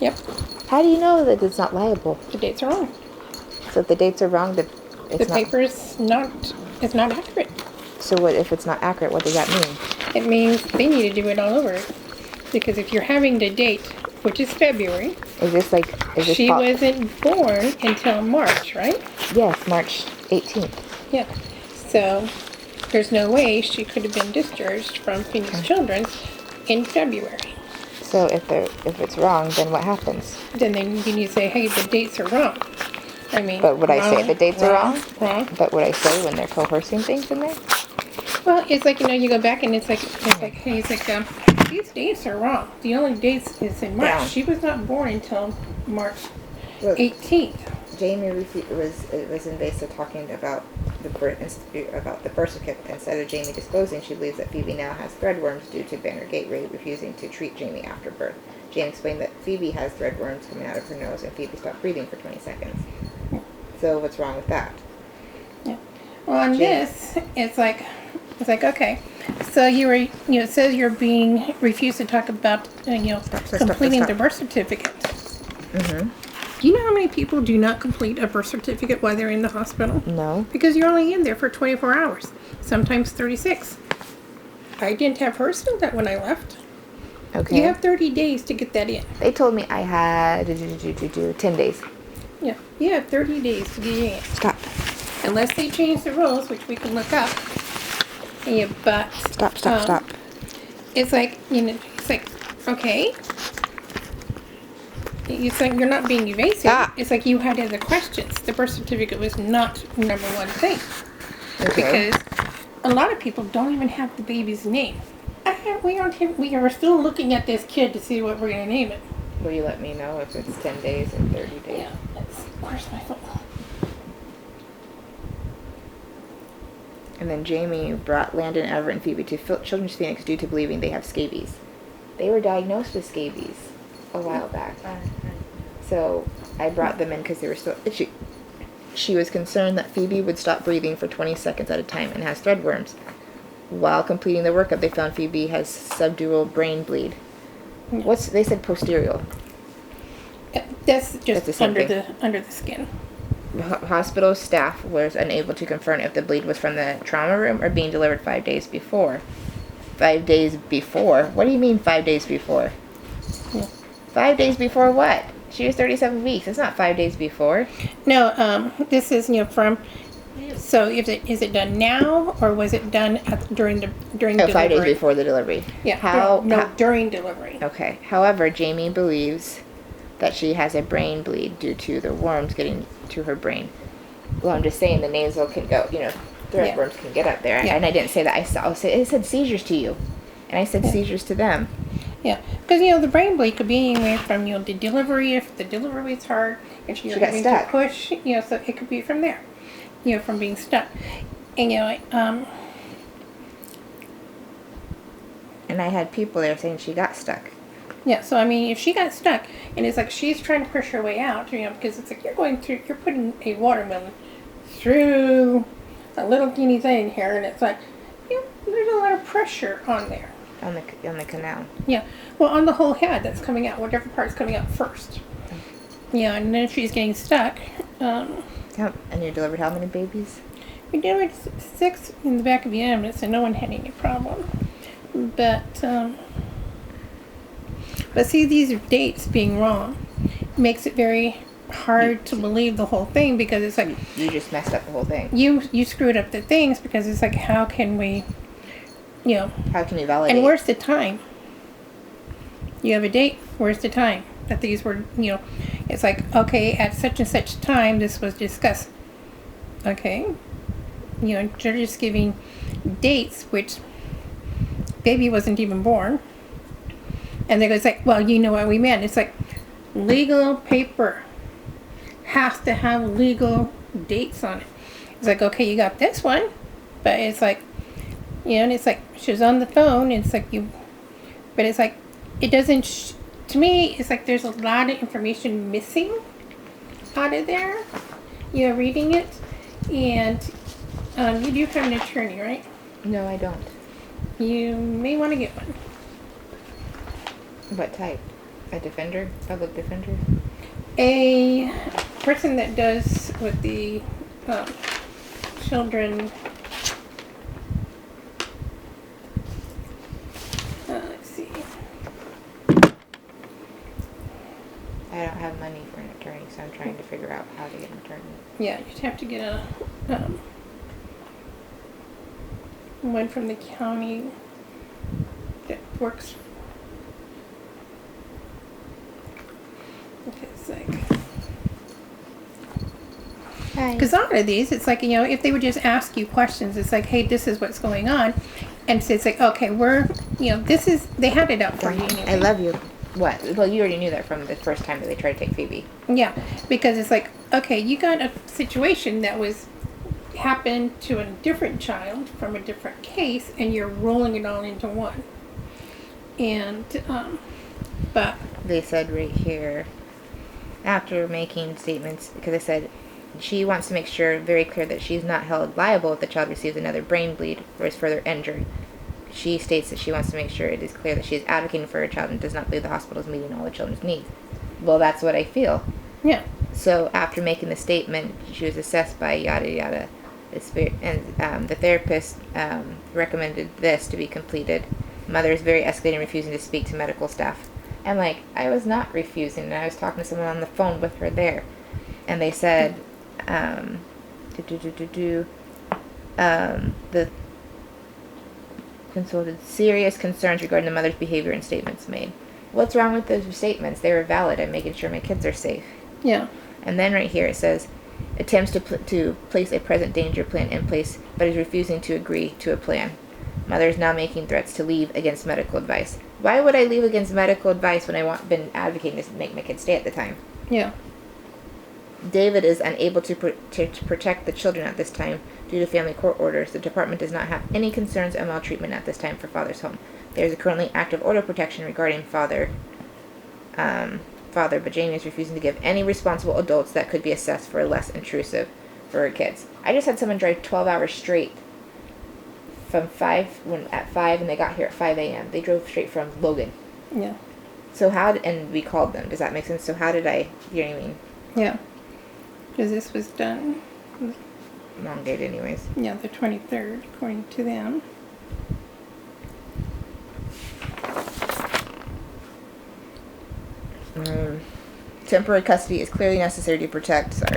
Yep. How do you know that it's not liable? The dates are wrong. So if the dates are wrong, The paper is not accurate. So what if it's not accurate? What does that mean? It means they need to do it all over. Because if you're having the date, which is February, she wasn't born until March, right? Yes, March 18th. Yeah. So there's no way she could have been discharged from Phoenix Children's in February. So if it's wrong, then what happens? Then you need to say, hey, the dates are wrong. I mean, but would I say the dates are wrong? Wrong. But would I say when they're coercing things in there? Well, it's like, you go back and it's like, hey, it's like, these dates are wrong. The only dates is in March. Yeah. She was not born until March 18th. Jamie was invasive talking about the birth certificate. Instead of Jamie disclosing, she believes that Phoebe now has threadworms due to Banner Gateway refusing to treat Jamie after birth. Jamie explained that Phoebe has threadworms coming out of her nose and Phoebe stopped breathing for 20 seconds. So what's wrong with that? Yeah. Well, on this, it's like okay. So it says you're being refused to talk about completing the birth certificate. Mm-hmm. Do you know how many people do not complete a birth certificate while they're in the hospital? No. Because you're only in there for 24 hours, sometimes 36. I didn't have hers till that when I left. Okay. You have 30 days to get that in. They told me I had 10 days. Yeah, you have 30 days to get it in. Stop. Unless they change the rules, which we can look up. Yeah, but Stop. It's like okay. It's like you're not being evasive. Stop. It's like you had other questions. The birth certificate was not number one thing. Okay. Because a lot of people don't even have the baby's name. We are still looking at this kid to see what we're going to name it. Will you let me know if it's 10 days or 30 days? Yeah. Where's my phone? And then Jamie brought Landon, Everett, and Phoebe to Children's Phoenix due to believing they have scabies. They were diagnosed with scabies a while back. So I brought them in because they were still itchy. She was concerned that Phoebe would stop breathing for 20 seconds at a time and has threadworms. While completing the workup, they found Phoebe has subdural brain bleed. They said posterior. That's just the same under thing. the skin. Hospital staff was unable to confirm if the bleed was from the trauma room or being delivered 5 days before. 5 days before? What do you mean 5 days before? Yeah. 5 days before what? She was 37 weeks. It's not 5 days before. No, this is from. So is it done now or was it done during delivery? 5 days before the delivery. Yeah. During delivery. Okay. However, Jamie believes that she has a brain bleed due to the worms getting to her brain. Well, I'm just saying the nasal can go, threadworms can get up there. Yeah. And I didn't say that. It said seizures to you. And I said seizures to them. Yeah, because the brain bleed could be anywhere from the delivery, if the delivery is hard, if you're having to push, so it could be from there, from being stuck, and and I had people there saying she got stuck. Yeah, so if she got stuck, and it's like she's trying to push her way out, because it's like you're putting a watermelon through a little teeny thing here, and it's like, there's a lot of pressure on there. On the canal. Yeah. Well, on the whole head that's coming out, whatever part's coming out first. Yeah, and then she's getting stuck. And you delivered how many babies? We delivered 6 in the back of the ambulance, and no one had any problem. But see, these dates being wrong makes it very hard to believe the whole thing, because it's like you just messed up the whole thing. You screwed up the things, because it's like, how can we? How can you validate? And where's the time? You have a date. Where's the time that these were, it's like, okay, at such and such time, this was discussed. Okay. They're just giving dates, which baby wasn't even born. And they're like, well, you know what we meant. It's like, legal paper has to have legal dates on it. It's like, okay, you got this one, but it's like, and it's like, she was on the phone, and it's like but it's like, it doesn't, to me, it's like there's a lot of information missing out of there, reading it, and you do have an attorney, right? No, I don't. You may want to get one. What type? A defender? Public defender? A person that does with the children. Let's see. I don't have money for an attorney, so I'm trying to figure out how to get an attorney. Yeah, you'd have to get a one from the county that works. It's like, Hi. because a lot of these, it's like, if they would just ask you questions, it's like, hey, this is what's going on, and so it's like, okay, this is, they had it out for you anyway. I love you. What? Well, you already knew that from the first time that they tried to take Phoebe. Yeah, because it's like, okay, you got a situation that happened to a different child from a different case, and you're rolling it all into one. And, but They said right here, after making statements, because they said she wants to make sure very clear that she's not held liable if the child receives another brain bleed or is further injured. She states that she wants to make sure it is clear that she is advocating for her child and does not believe the hospital is meeting all the children's needs. Well, that's what I feel. yeah, So after making the statement, she was assessed by yada yada, and the therapist recommended this to be completed. Mother is very escalating, refusing to speak to medical staff. And like, I was not refusing, and I was talking to someone on the phone with her there, and they said, the consulted serious concerns regarding the mother's behavior and statements made. What's wrong with those statements? They were valid. I'm making sure my kids are safe. yeah, And then right here it says, attempts to place a present danger plan in place, but is refusing to agree to a plan. Mother is now making threats to leave against medical advice. Why would I leave against medical advice when been advocating to make my kids stay at the time? yeah, David is unable to protect the children at this time due to family court orders. The department does not have any concerns of maltreatment at this time for father's home. There is a currently active order protection regarding father, but Jamie is refusing to give any responsible adults that could be assessed for less intrusive for her kids. I just had someone drive 12 hours straight from 5, and they got here at 5 a.m. They drove straight from Logan. yeah, So and we called them. Does that make sense? So how did I, you know what I mean? yeah. Because this was done, Long date anyways. yeah, the 23rd, according to them. Temporary custody is clearly necessary to protect. Sorry.